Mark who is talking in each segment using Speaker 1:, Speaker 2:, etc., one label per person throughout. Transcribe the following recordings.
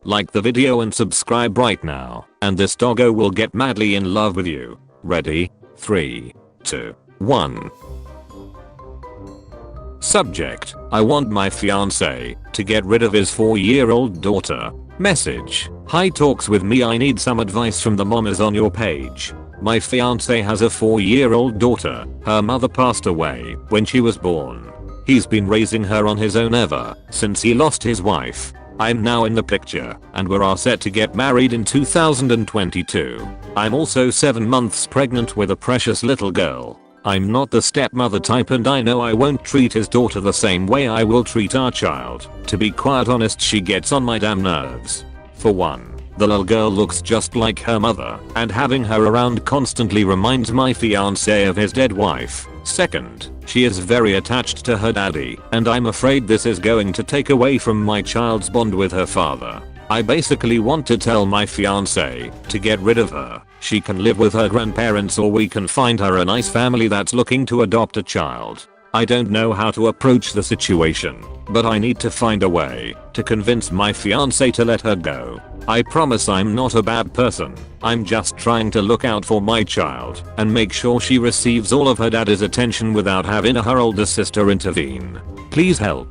Speaker 1: Like the video and subscribe right now, and this doggo will get madly in love with you. Ready? 3, 2, 1. Subject: I want my fiance to get rid of his 4-year-old daughter. Message: hi, talks with me. I need some advice from the mamas on your page. My fiance has a 4-year-old daughter. Her mother passed away when she was born. He's been raising her on his own ever since he lost his wife. I'm now in the picture and we're all set to get married in 2022. I'm also 7 months pregnant with a precious little girl. I'm not the stepmother type and I know I won't treat his daughter the same way I will treat our child. To be quite honest, she gets on my damn nerves. For one, the little girl looks just like her mother and having her around constantly reminds my fiance of his dead wife. Second, she is very attached to her daddy and I'm afraid this is going to take away from my child's bond with her father. I basically want to tell my fiance to get rid of her. She can live with her grandparents or we can find her a nice family that's looking to adopt a child. I don't know how to approach the situation, but I need to find a way to convince my fiance to let her go. I promise I'm not a bad person. I'm just trying to look out for my child and make sure she receives all of her daddy's attention without having her older sister intervene. Please help.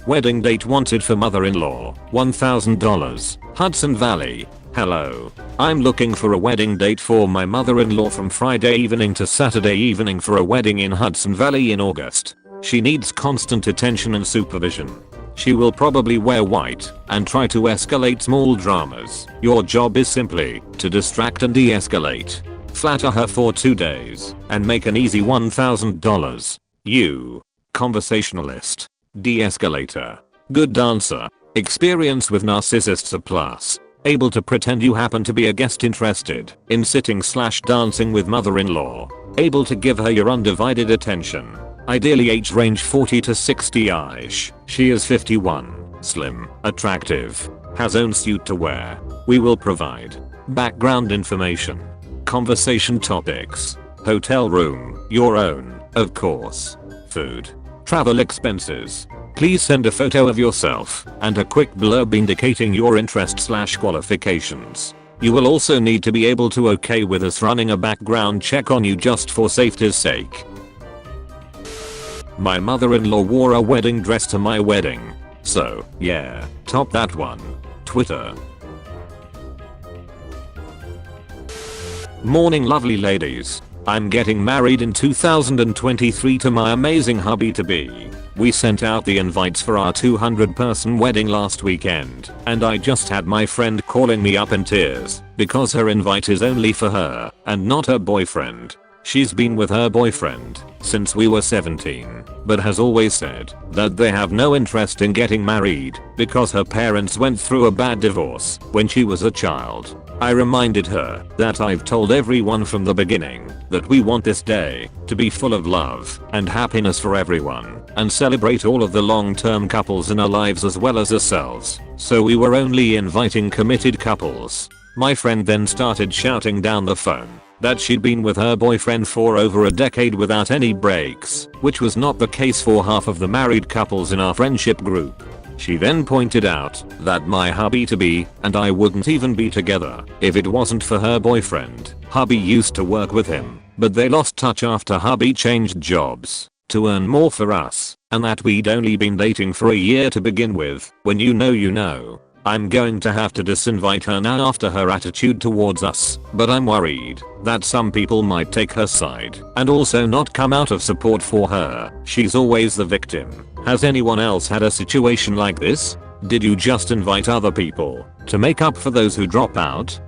Speaker 1: Wedding date wanted for mother-in-law, $1,000, Hudson Valley. Hello. I'm looking for a wedding date for my mother-in-law from Friday evening to Saturday evening for a wedding in Hudson Valley in August. She needs constant attention and supervision. She will probably wear white and try to escalate small dramas. Your job is simply to distract and de-escalate. Flatter her for 2 days and make an easy $1,000. You. Conversationalist. De-escalator. Good dancer. Experience with narcissists a plus. Able to pretend you happen to be a guest interested in sitting/dancing with mother-in-law. Able to give her your undivided attention. Ideally age range 40 to 60ish. She is 51. Slim. Attractive. Has own suit to wear. We will provide background information. Conversation topics. Hotel room. Your own, of course. Food. Travel expenses. Please send a photo of yourself and a quick blurb indicating your interest/qualifications. You will also need to be able to okay with us running a background check on you just for safety's sake. My mother-in-law wore a wedding dress to my wedding. So, yeah, top that one. Twitter. Morning lovely ladies. I'm getting married in 2023 to my amazing hubby-to-be. We sent out the invites for our 200-person wedding last weekend, and I just had my friend calling me up in tears because her invite is only for her and not her boyfriend. She's been with her boyfriend since we were 17, but has always said that they have no interest in getting married because her parents went through a bad divorce when she was a child. I reminded her that I've told everyone from the beginning that we want this day to be full of love and happiness for everyone and celebrate all of the long-term couples in our lives as well as ourselves. So we were only inviting committed couples. My friend then started shouting down the phone that she'd been with her boyfriend for over a decade without any breaks, which was not the case for half of the married couples in our friendship group. She then pointed out that my hubby-to-be and I wouldn't even be together if it wasn't for her boyfriend. Hubby used to work with him, but they lost touch after hubby changed jobs to earn more for us, and that we'd only been dating for a year to begin with. When you know you know. I'm going to have to disinvite her now after her attitude towards us, but I'm worried that some people might take her side and also not come out of support for her. She's always the victim. Has anyone else had a situation like this? Did you just invite other people to make up for those who drop out?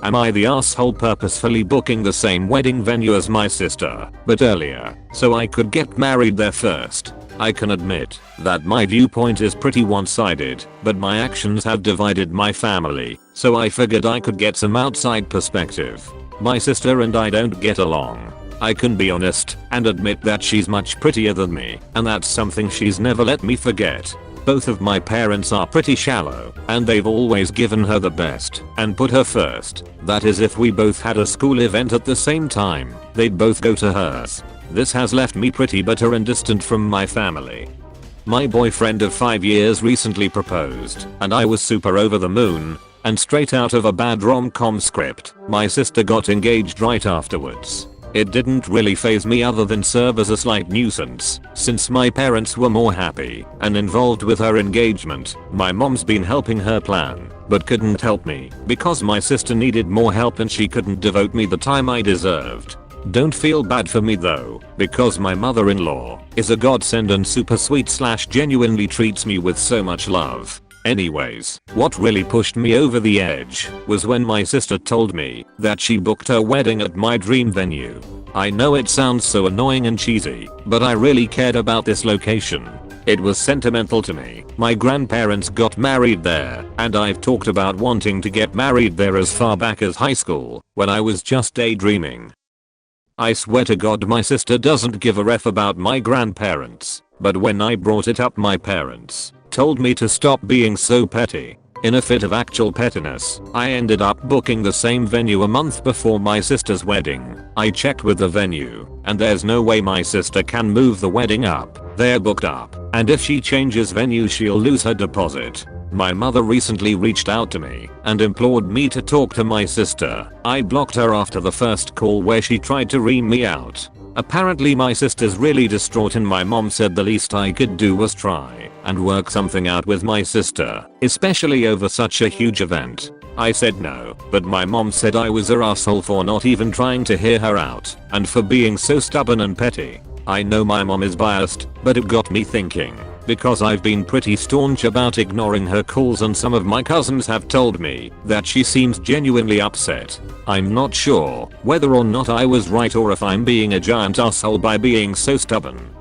Speaker 1: Am I the asshole purposefully booking the same wedding venue as my sister, but earlier, so I could get married there first? I can admit that my viewpoint is pretty one-sided, but my actions have divided my family, so I figured I could get some outside perspective. My sister and I don't get along. I can be honest and admit that she's much prettier than me, and that's something she's never let me forget. Both of my parents are pretty shallow, and they've always given her the best and put her first. That is, if we both had a school event at the same time, they'd both go to hers. This has left me pretty bitter and distant from my family. My boyfriend of 5 years recently proposed, and I was super over the moon. And straight out of a bad rom-com script, my sister got engaged right afterwards. It didn't really faze me other than serve as a slight nuisance, since my parents were more happy and involved with her engagement. My mom's been helping her plan, but couldn't help me because my sister needed more help and she couldn't devote me the time I deserved. Don't feel bad for me though, because my mother-in-law is a godsend and super sweet / genuinely treats me with so much love. Anyways, what really pushed me over the edge was when my sister told me that she booked her wedding at my dream venue. I know it sounds so annoying and cheesy, but I really cared about this location. It was sentimental to me. My grandparents got married there, and I've talked about wanting to get married there as far back as high school, when I was just daydreaming. I swear to God my sister doesn't give a F about my grandparents, but when I brought it up my parents told me to stop being so petty. In a fit of actual pettiness, I ended up booking the same venue a month before my sister's wedding. I checked with the venue, and there's no way my sister can move the wedding up. They're booked up, and if she changes venue she'll lose her deposit. My mother recently reached out to me and implored me to talk to my sister. I blocked her after the first call where she tried to ream me out. Apparently my sister's really distraught and my mom said the least I could do was try and work something out with my sister, especially over such a huge event. I said no, but my mom said I was her asshole for not even trying to hear her out and for being so stubborn and petty. I know my mom is biased, but it got me thinking. Because I've been pretty staunch about ignoring her calls and some of my cousins have told me that she seems genuinely upset. I'm not sure whether or not I was right or if I'm being a giant asshole by being so stubborn.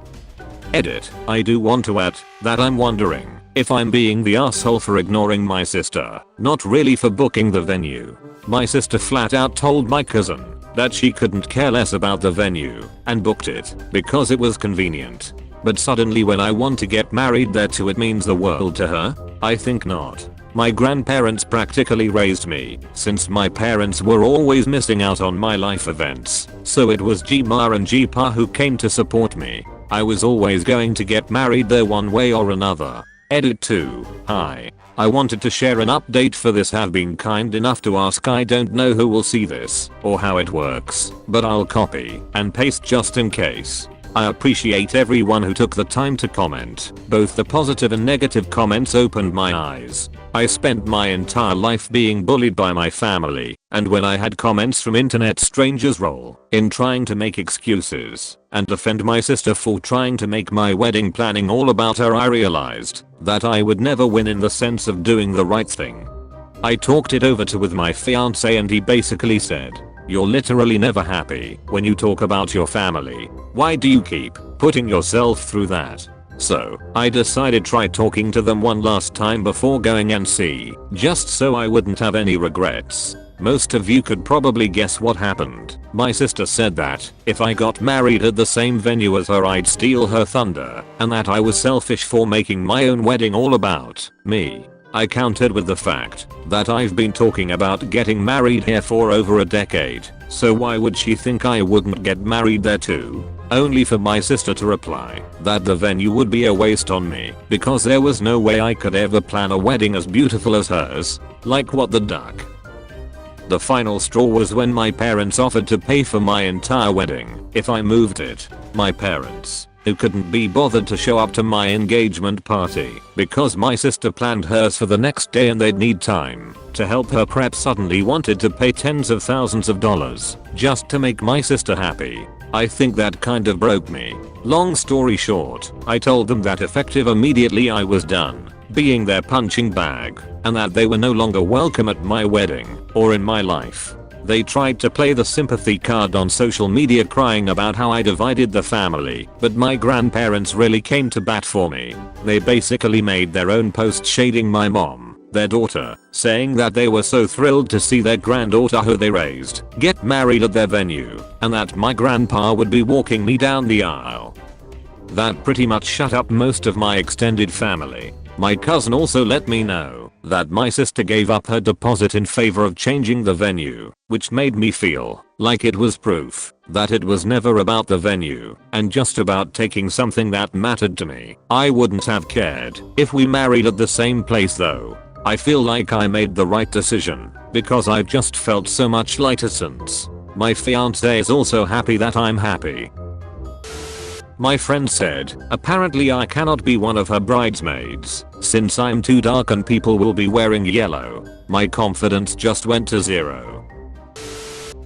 Speaker 1: Edit. I do want to add that I'm wondering if I'm being the asshole for ignoring my sister, not really for booking the venue. My sister flat out told my cousin that she couldn't care less about the venue and booked it because it was convenient. But suddenly when I want to get married there too it means the world to her? I think not. My grandparents practically raised me, since my parents were always missing out on my life events, so it was G-Ma and G-Pa who came to support me. I was always going to get married there one way or another. Edit 2. Hi. I wanted to share an update for this. Have been kind enough to ask. I don't know who will see this or how it works, but I'll copy and paste just in case. I appreciate everyone who took the time to comment. Both the positive and negative comments opened my eyes. I spent my entire life being bullied by my family, and when I had comments from internet strangers roll in trying to make excuses and defend my sister for trying to make my wedding planning all about her, I realized that I would never win in the sense of doing the right thing. I talked it over with my fiance and he basically said, "You're literally never happy when you talk about your family. Why do you keep putting yourself through that?" So I decided try talking to them one last time before going and see, just so I wouldn't have any regrets. Most of you could probably guess what happened. My sister said that if I got married at the same venue as her I'd steal her thunder, and that I was selfish for making my own wedding all about me. I countered with the fact that I've been talking about getting married here for over a decade, so why would she think I wouldn't get married there too? Only for my sister to reply that the venue would be a waste on me because there was no way I could ever plan a wedding as beautiful as hers. Like what the duck? The final straw was when my parents offered to pay for my entire wedding if I moved it. My parents, who couldn't be bothered to show up to my engagement party because my sister planned hers for the next day and they'd need time to help her prep, suddenly wanted to pay tens of thousands of dollars just to make my sister happy. I think that kind of broke me. Long story short, I told them that effective immediately I was done being their punching bag and that they were no longer welcome at my wedding or in my life. They tried to play the sympathy card on social media crying about how I divided the family, but my grandparents really came to bat for me. They basically made their own post shading my mom, their daughter, saying that they were so thrilled to see their granddaughter who they raised get married at their venue, and that my grandpa would be walking me down the aisle. That pretty much shut up most of my extended family. My cousin also let me know that my sister gave up her deposit in favor of changing the venue, which made me feel like it was proof that it was never about the venue and just about taking something that mattered to me. I wouldn't have cared if we married at the same place though. I feel like I made the right decision because I've just felt so much lighter since. My fiance is also happy that I'm happy. My friend said, apparently I cannot be one of her bridesmaids since I'm too dark and people will be wearing yellow. My confidence just went to zero.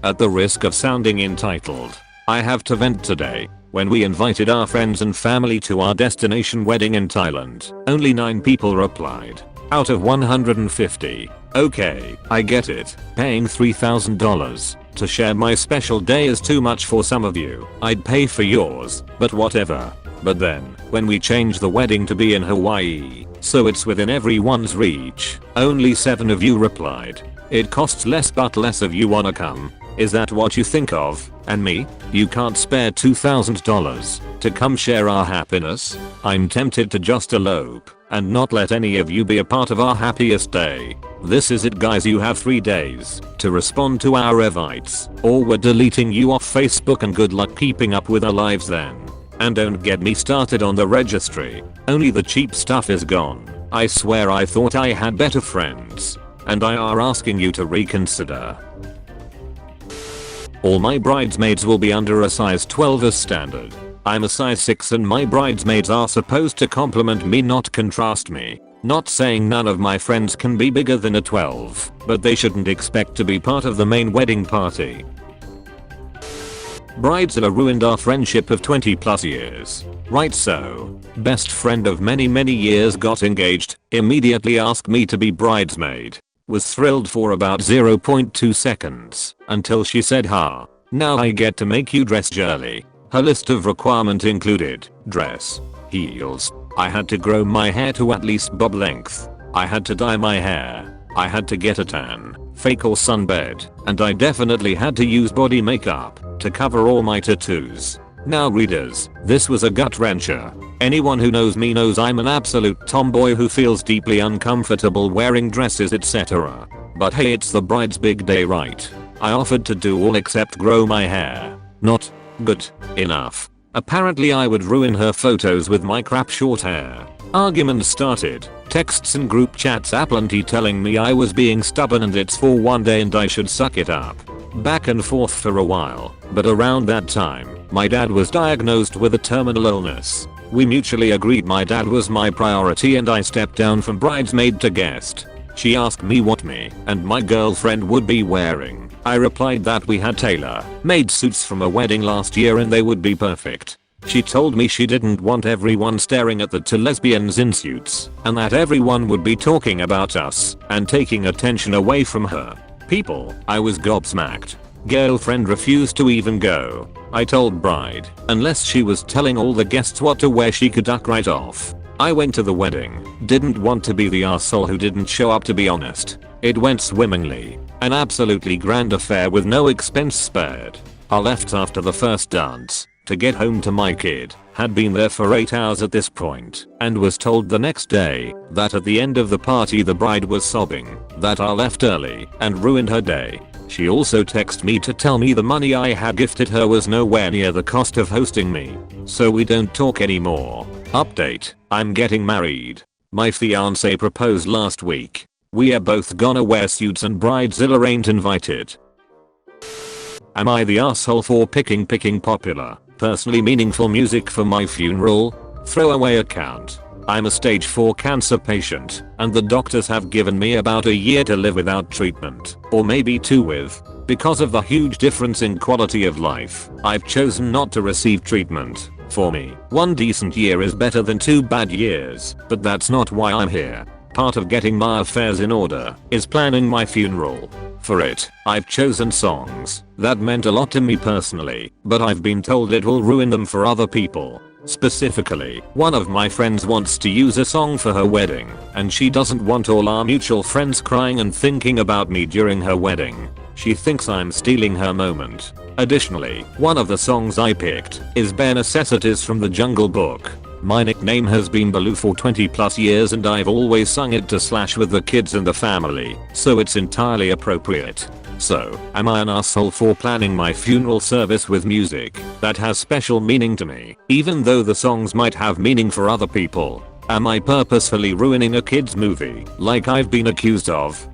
Speaker 1: At the risk of sounding entitled, I have to vent today. When we invited our friends and family to our destination wedding in Thailand, only 9 people replied. Out of 150. Okay, I get it. Paying $3,000 to share my special day is too much for some of you. I'd pay for yours, but whatever. But then, when we changed the wedding to be in Hawaii, so it's within everyone's reach, only 7 of you replied. It costs less but less of you wanna come. Is that what you think of? And me? You can't spare $2,000 to come share our happiness? I'm tempted to just elope and not let any of you be a part of our happiest day. This is it guys, you have 3 days to respond to our invites or we're deleting you off Facebook and good luck keeping up with our lives then. And don't get me started on the registry. Only the cheap stuff is gone. I swear I thought I had better friends. And I are asking you to reconsider. All my bridesmaids will be under a size 12 as standard. I'm a size 6 and my bridesmaids are supposed to compliment me not contrast me. Not saying none of my friends can be bigger than a 12, but they shouldn't expect to be part of the main wedding party. Bridezilla ruined our friendship of 20 plus years. Right so, best friend of many years got engaged, immediately asked me to be bridesmaid. Was thrilled for about 0.2 seconds until she said ha. Now I get to make you dress girly. Her list of requirements included dress, heels. I had to grow my hair to at least bob length. I had to dye my hair. I had to get a tan, fake or sunbed, and I definitely had to use body makeup to cover all my tattoos. Now readers, this was a gut wrencher. Anyone who knows me knows I'm an absolute tomboy who feels deeply uncomfortable wearing dresses etc. But hey, it's the bride's big day, right? I offered to do all except grow my hair. Not good enough. Apparently I would ruin her photos with my crap short hair. Arguments started, texts and group chats aplenty telling me I was being stubborn and it's for one day and I should suck it up. Back and forth for a while, but around that time, my dad was diagnosed with a terminal illness. We mutually agreed my dad was my priority and I stepped down from bridesmaid to guest. She asked me what me and my girlfriend would be wearing. I replied that we had tailor-made suits from a wedding last year and they would be perfect. She told me she didn't want everyone staring at the 2 lesbians in suits and that everyone would be talking about us and taking attention away from her. People, I was gobsmacked. Girlfriend refused to even go. I told bride, unless she was telling all the guests what to wear she could duck right off. I went to the wedding, didn't want to be the arsehole who didn't show up to be honest. It went swimmingly. An absolutely grand affair with no expense spared. I left after the first dance to get home to my kid. Had been there for 8 hours at this point and was told the next day that at the end of the party the bride was sobbing that I left early and ruined her day. She also texted me to tell me the money I had gifted her was nowhere near the cost of hosting me. So we don't talk anymore. Update, I'm getting married. My fiance proposed last week. We are both gonna wear suits and Bridezilla ain't invited. Am I the asshole for picking popular, personally meaningful music for my funeral? Throwaway account. I'm a stage 4 cancer patient, and the doctors have given me about a year to live without treatment, or maybe 2 with. Because of the huge difference in quality of life, I've chosen not to receive treatment. For me, 1 decent year is better than 2 bad years, but that's not why I'm here. Part of getting my affairs in order is planning my funeral. For it, I've chosen songs that meant a lot to me personally, but I've been told it will ruin them for other people. Specifically, one of my friends wants to use a song for her wedding, and she doesn't want all our mutual friends crying and thinking about me during her wedding. She thinks I'm stealing her moment. Additionally, one of the songs I picked is Bare Necessities from the Jungle Book. My nickname has been Baloo for 20 plus years and I've always sung it to slash with the kids in the family, so it's entirely appropriate. So, am I an asshole for planning my funeral service with music that has special meaning to me, even though the songs might have meaning for other people? Am I purposefully ruining a kid's movie, like I've been accused of?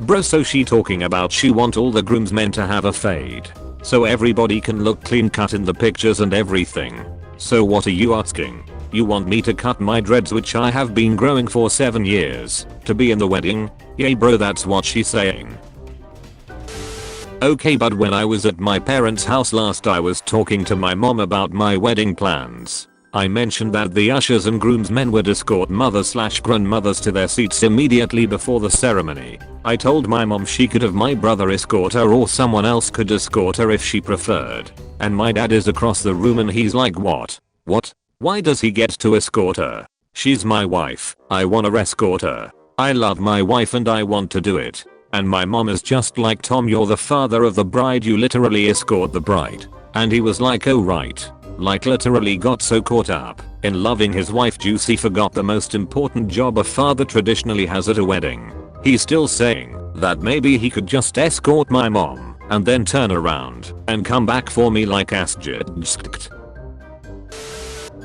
Speaker 1: Bro, so she talking about she want all the groomsmen to have a fade, so everybody can look clean cut in the pictures and everything. So what are you asking? You want me to cut my dreads, which I have been growing for 7 years, to be in the wedding? Yay bro, that's what she's saying. Okay, but when I was at my parents' house last, I was talking to my mom about my wedding plans. I mentioned that the ushers and groomsmen would escort mothers/grandmothers to their seats immediately before the ceremony. I told my mom she could have my brother escort her or someone else could escort her if she preferred. And my dad is across the room and he's like, what? What? Why does he get to escort her? She's my wife. I wanna escort her. I love my wife and I want to do it. And my mom is just like, Tom, you're the father of the bride, you literally escort the bride. And he was like, oh right. Like literally got so caught up in loving his wife juice he forgot the most important job a father traditionally has at a wedding. He's still saying that maybe he could just escort my mom and then turn around and come back for me like asjid.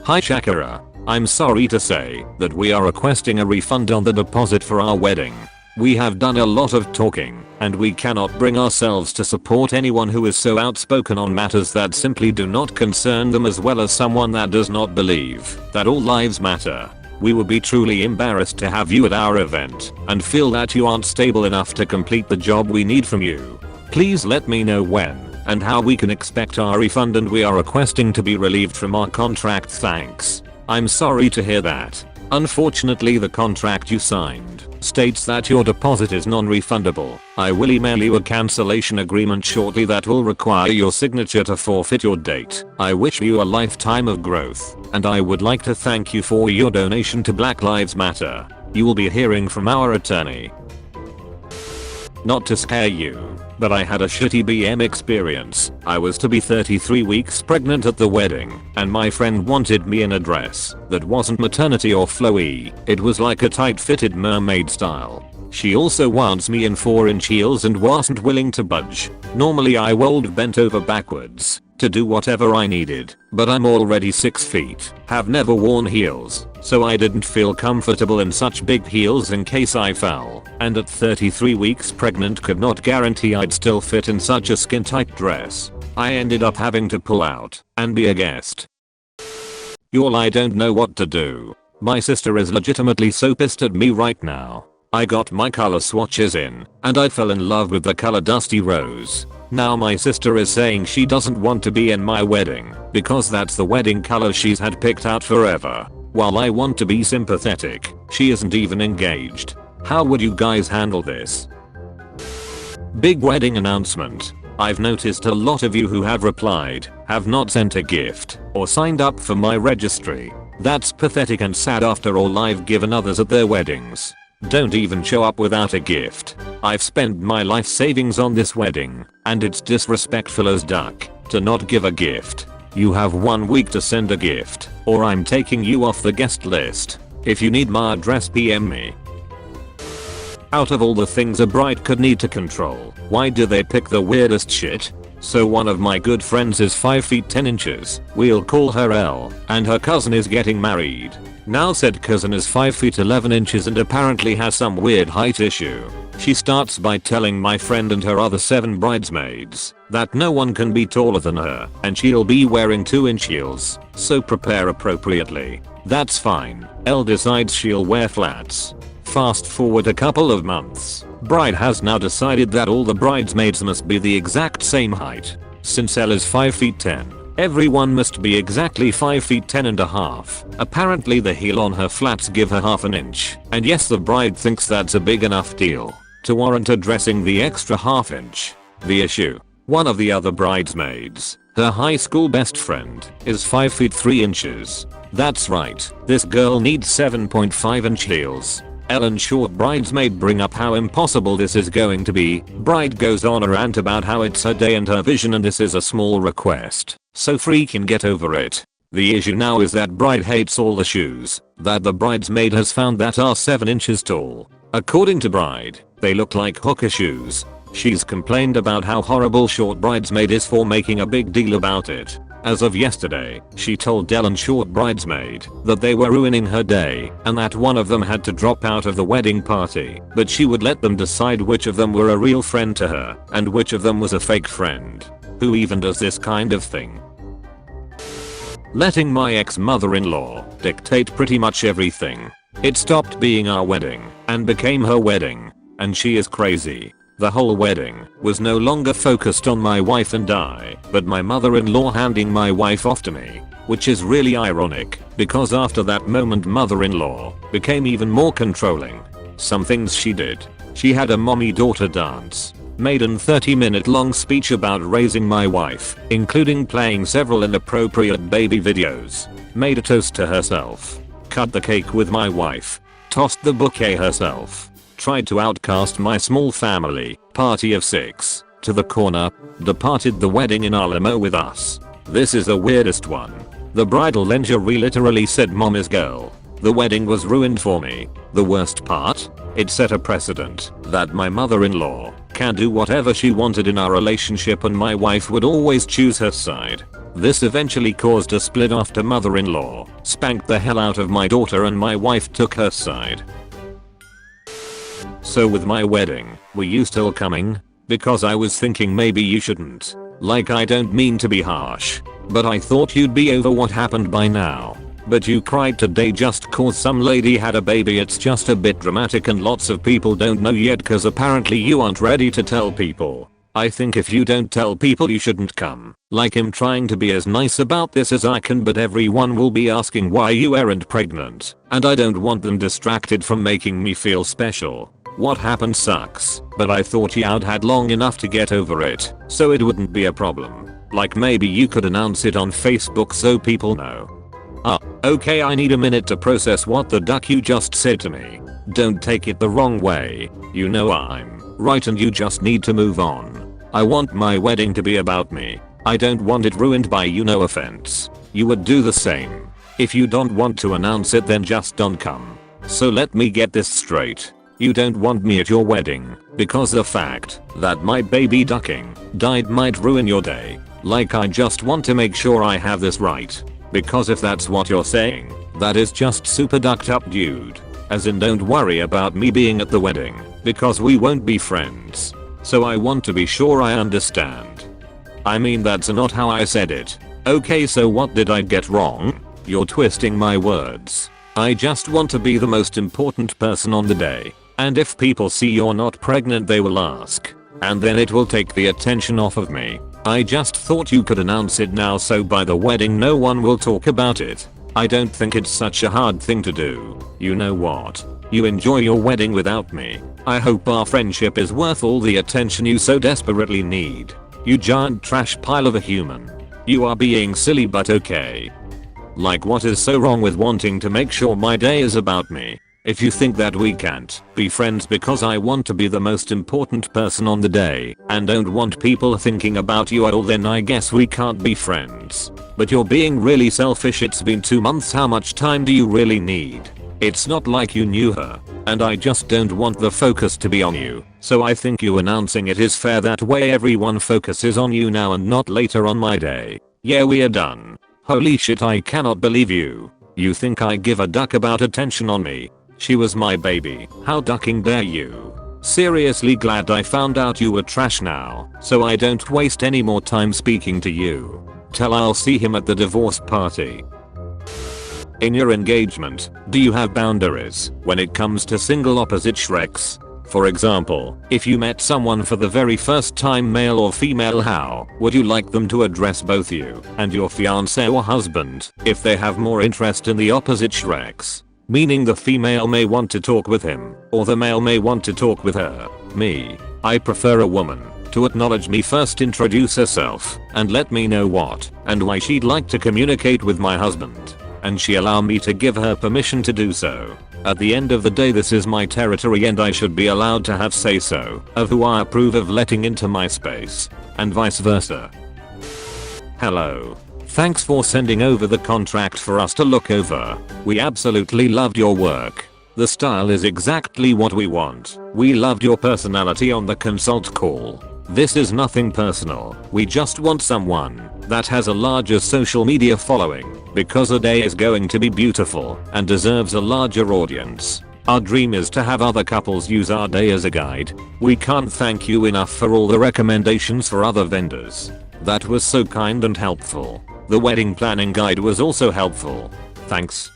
Speaker 1: Hi Shakira. I'm sorry to say that we are requesting a refund on the deposit for our wedding. We have done a lot of talking and we cannot bring ourselves to support anyone who is so outspoken on matters that simply do not concern them, as well as someone that does not believe that all lives matter. We would be truly embarrassed to have you at our event and feel that you aren't stable enough to complete the job we need from you. Please let me know when and how we can expect our refund, and we are requesting to be relieved from our contract, thanks. I'm sorry to hear that. Unfortunately, the contract you signed states that your deposit is non-refundable. I will email you a cancellation agreement shortly that will require your signature to forfeit your date. I wish you a lifetime of growth, and I would like to thank you for your donation to Black Lives Matter. You will be hearing from our attorney. Not to scare you, but I had a shitty BM experience. I was to be 33 weeks pregnant at the wedding, and my friend wanted me in a dress that wasn't maternity or flowy. It was like a tight-fitted mermaid style. She also wants me in 4-inch heels and wasn't willing to budge. Normally I would bent over backwards to do whatever I needed, but I'm already 6 feet, have never worn heels, so I didn't feel comfortable in such big heels in case I fell, and at 33 weeks pregnant could not guarantee I'd still fit in such a skin-tight dress. I ended up having to pull out and be a guest. Y'all, I don't know what to do. My sister is legitimately so pissed at me right now. I got my color swatches in, and I fell in love with the color Dusty Rose. Now my sister is saying she doesn't want to be in my wedding because that's the wedding color she's had picked out forever. While I want to be sympathetic, she isn't even engaged. How would you guys handle this? Big wedding announcement. I've noticed a lot of you who have replied have not sent a gift or signed up for my registry. That's pathetic and sad. After all I've given others at their weddings. Don't even show up without a gift. I've spent my life savings on this wedding, and it's disrespectful as duck to not give a gift. You have 1 week to send a gift, or I'm taking you off the guest list. If you need my address, PM me. Out of all the things a bride could need to control, why do they pick the weirdest shit? So one of my good friends is 5 feet 10 inches. We'll call her L, and her cousin is getting married. Now said cousin is 5 feet 11 inches and apparently has some weird height issue. She starts by telling my friend and her other 7 bridesmaids that no one can be taller than her and she'll be wearing 2-inch heels, so prepare appropriately. That's fine. L decides she'll wear flats. Fast forward a couple of months. Bride has now decided that all the bridesmaids must be the exact same height. Since L is 5 feet 10. Everyone must be exactly 5 feet 10 and a half. Apparently the heel on her flats give her half an inch. And yes, the bride thinks that's a big enough deal to warrant addressing the extra half inch. The issue. One of the other bridesmaids, her high school best friend, is 5 feet 3 inches. That's right, this girl needs 7.5 inch heels. Ellen short bridesmaid bring up how impossible this is going to be. Bride goes on a rant about how it's her day and her vision and this is a small request, so freaking get over it. The issue now is that bride hates all the shoes that the bridesmaid has found that are 7 inches tall. According to bride, they look like hooker shoes. She's complained about how horrible short bridesmaid is for making a big deal about it. As of yesterday, she told Dylan short bridesmaid that they were ruining her day and that one of them had to drop out of the wedding party, but she would let them decide which of them were a real friend to her and which of them was a fake friend. Who even does this kind of thing? Letting my ex-mother-in-law dictate pretty much everything. It stopped being our wedding and became her wedding, and she is crazy. The whole wedding was no longer focused on my wife and I, but my mother-in-law handing my wife off to me, which is really ironic because after that moment mother-in-law became even more controlling. Some things she did. She had a mommy-daughter dance, made an 30-minute long speech about raising my wife, including playing several inappropriate baby videos, made a toast to herself, cut the cake with my wife, tossed the bouquet herself, tried to outcast my small family, party of 6, to the corner, departed the wedding in our limo with us. This is the weirdest one. The bridal lingerie literally said mommy's girl. The wedding was ruined for me. The worst part? It set a precedent that my mother-in-law can do whatever she wanted in our relationship and my wife would always choose her side. This eventually caused a split after mother-in-law spanked the hell out of my daughter and my wife took her side. So with my wedding, were you still coming? Because I was thinking maybe you shouldn't. Like I don't mean to be harsh, but I thought you'd be over what happened by now. But you cried today just cause some lady had a baby. It's just a bit dramatic and lots of people don't know yet cause apparently you aren't ready to tell people. I think if you don't tell people you shouldn't come. Like I'm trying to be as nice about this as I can but everyone will be asking why you aren't pregnant and I don't want them distracted from making me feel special. What happened sucks, but I thought you'd had long enough to get over it, so it wouldn't be a problem. Like maybe you could announce it on Facebook so people know. Okay, I need a minute to process what the duck you just said to me. Don't take it the wrong way. You know I'm right and you just need to move on. I want my wedding to be about me. I don't want it ruined by you, no offense. You would do the same. If you don't want to announce it then just don't come. So let me get this straight. You don't want me at your wedding because the fact that my baby ducking died might ruin your day. Like I just want to make sure I have this right. Because if that's what you're saying, that is just super ducked up, dude. As in don't worry about me being at the wedding because we won't be friends. So I want to be sure I understand. I mean that's not how I said it. Okay, so what did I get wrong? You're twisting my words. I just want to be the most important person on the day. And if people see you're not pregnant they will ask. And then it will take the attention off of me. I just thought you could announce it now so by the wedding no one will talk about it. I don't think it's such a hard thing to do. You know what? You enjoy your wedding without me. I hope our friendship is worth all the attention you so desperately need. You giant trash pile of a human. You are being silly but okay. Like what is so wrong with wanting to make sure my day is about me? If you think that we can't be friends because I want to be the most important person on the day and don't want people thinking about you at all then I guess we can't be friends. But you're being really selfish. It's been 2 months. How much time do you really need? It's not like you knew her. And I just don't want the focus to be on you. So I think you announcing it is fair. That way everyone focuses on you now and not later on my day. Yeah, we are done. Holy shit, I cannot believe you. You think I give a duck about attention on me? She was my baby. How ducking dare you? Seriously glad I found out you were trash now, so I don't waste any more time speaking to you. Tell I'll see him at the divorce party. In your engagement, do you have boundaries when it comes to single opposite Shreks? For example, if you met someone for the very first time, male or female, how would you like them to address both you and your fiance or husband if they have more interest in the opposite Shreks? Meaning the female may want to talk with him, or the male may want to talk with her. Me, I prefer a woman to acknowledge me first, introduce herself, and let me know what and why she'd like to communicate with my husband. And she allow me to give her permission to do so. At the end of the day this is my territory and I should be allowed to have say so of who I approve of letting into my space, and vice versa. Hello. Thanks for sending over the contract for us to look over. We absolutely loved your work. The style is exactly what we want. We loved your personality on the consult call. This is nothing personal. We just want someone that has a larger social media following because a day is going to be beautiful and deserves a larger audience. Our dream is to have other couples use our day as a guide. We can't thank you enough for all the recommendations for other vendors. That was so kind and helpful. The wedding planning guide was also helpful. Thanks.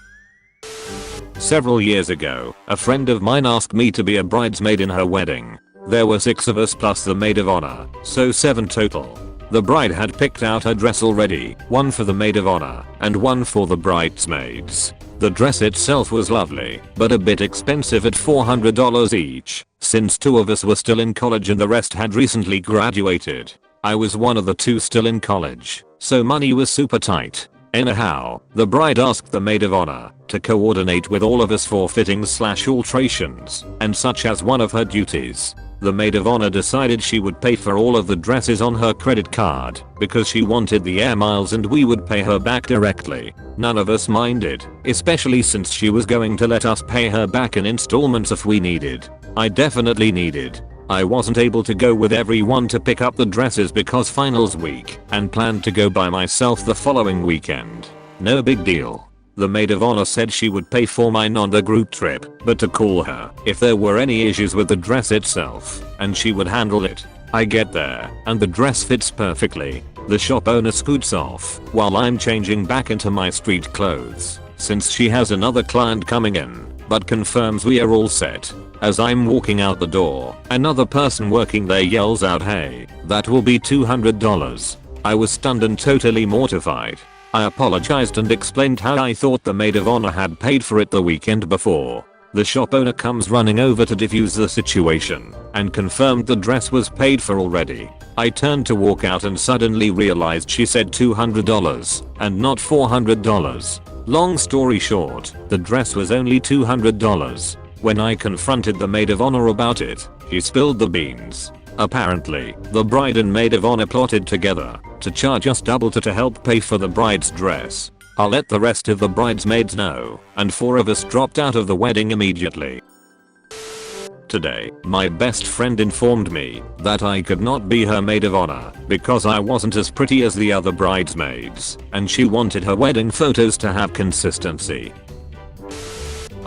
Speaker 1: Several years ago, a friend of mine asked me to be a bridesmaid in her wedding. There were 6 of us plus the maid of honor, so 7 total. The bride had picked out her dress already, one for the maid of honor and one for the bridesmaids. The dress itself was lovely, but a bit expensive at $400 each, since 2 of us were still in college and the rest had recently graduated. I was one of the 2 still in college, so money was super tight. Anyhow, the bride asked the maid of honor to coordinate with all of us for fittings/alterations and such as one of her duties. The maid of honor decided she would pay for all of the dresses on her credit card because she wanted the air miles and we would pay her back directly. None of us minded, especially since she was going to let us pay her back in installments if we needed. I definitely needed. I wasn't able to go with everyone to pick up the dresses because finals week and planned to go by myself the following weekend. No big deal. The maid of honor said she would pay for mine on the group trip, but to call her if there were any issues with the dress itself, and she would handle it. I get there, and the dress fits perfectly. The shop owner scoots off while I'm changing back into my street clothes, since she has another client coming in, but confirms we are all set. As I'm walking out the door, another person working there yells out, "Hey, that will be $200. I was stunned and totally mortified. I apologized and explained how I thought the maid of honor had paid for it the weekend before. The shop owner comes running over to defuse the situation and confirmed the dress was paid for already. I turned to walk out and suddenly realized she said $200 and not $400. Long story short, the dress was only $200. When I confronted the maid of honor about it, she spilled the beans. Apparently, the bride and maid of honor plotted together to charge us double to help pay for the bride's dress. I'll let the rest of the bridesmaids know, and 4 of us dropped out of the wedding immediately. Today, my best friend informed me that I could not be her maid of honor because I wasn't as pretty as the other bridesmaids, and she wanted her wedding photos to have consistency.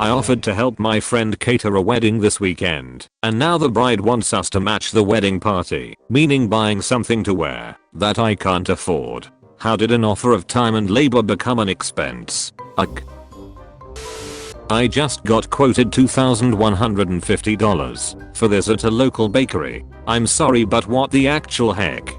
Speaker 1: I offered to help my friend cater a wedding this weekend, and now the bride wants us to match the wedding party, meaning buying something to wear that I can't afford. How did an offer of time and labor become an expense? I just got quoted $2,150 for this at a local bakery. I'm sorry, but what the actual heck?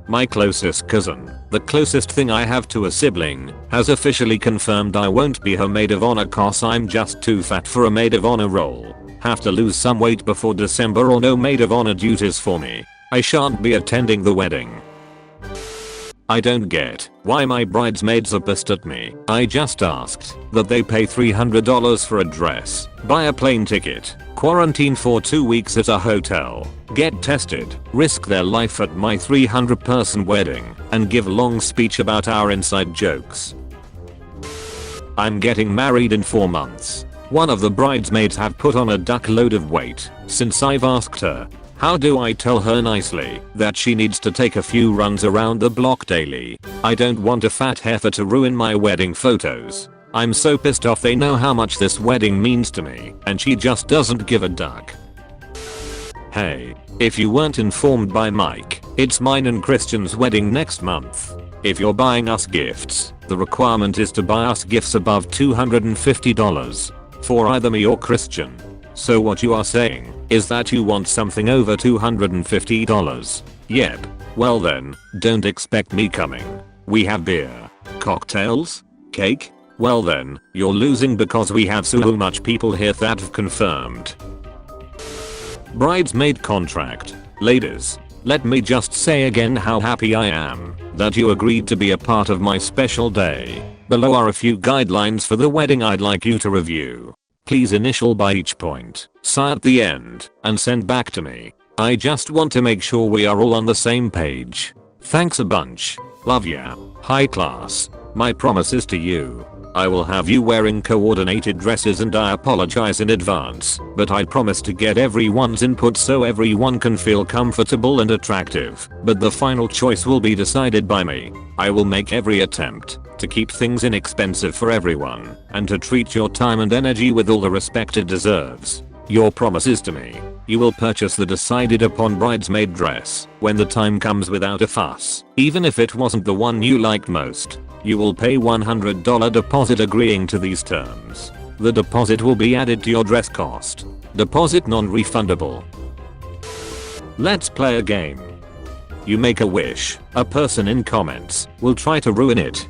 Speaker 1: My closest cousin, the closest thing I have to a sibling, has officially confirmed I won't be her maid of honor cause I'm just too fat for a maid of honor role. Have to lose some weight before December or no maid of honor duties for me. I shan't be attending the wedding. I don't get why my bridesmaids are pissed at me. I just asked that they pay $300 for a dress, buy a plane ticket, quarantine for 2 weeks at a hotel, get tested, risk their life at my 300-person wedding, and give a long speech about our inside jokes. I'm getting married in 4 months. One of the bridesmaids have put on a duck load of weight since I've asked her. How do I tell her nicely that she needs to take a few runs around the block daily? I don't want a fat heifer to ruin my wedding photos. I'm so pissed off. They know how much this wedding means to me, and she just doesn't give a duck. Hey, if you weren't informed by Mike, it's mine and Christian's wedding next month. If you're buying us gifts, the requirement is to buy us gifts above $250 for either me or Christian. So what you are saying is that you want something over $250? Yep. Well then, don't expect me coming. We have beer, cocktails, cake. Well then, you're losing because we have so much people here that have confirmed. Bridesmaid contract. Ladies, let me just say again how happy I am that you agreed to be a part of my special day. Below are a few guidelines for the wedding I'd like you to review. Please initial by each point, sign at the end, and send back to me. I just want to make sure we are all on the same page. Thanks a bunch. Love ya. High class. My promise is to you. I will have you wearing coordinated dresses and I apologize in advance, but I promise to get everyone's input so everyone can feel comfortable and attractive, but the final choice will be decided by me. I will make every attempt to keep things inexpensive for everyone and to treat your time and energy with all the respect it deserves. Your promise is to me. You will purchase the decided upon bridesmaid dress when the time comes without a fuss, even if it wasn't the one you liked most. You will pay $100 deposit agreeing to these terms. The deposit will be added to your dress cost. Deposit non-refundable. Let's play a game. You make a wish. A person in comments will try to ruin it.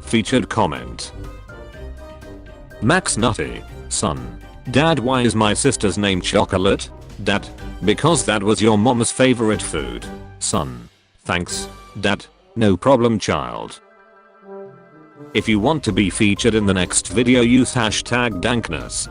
Speaker 1: Featured comment. Max Nutty. Son. Dad, why is my sister's name Chocolate? Dad. Because that was your mom's favorite food. Son. Thanks, Dad. No problem, child. If you want to be featured in the next video, use hashtag dankness.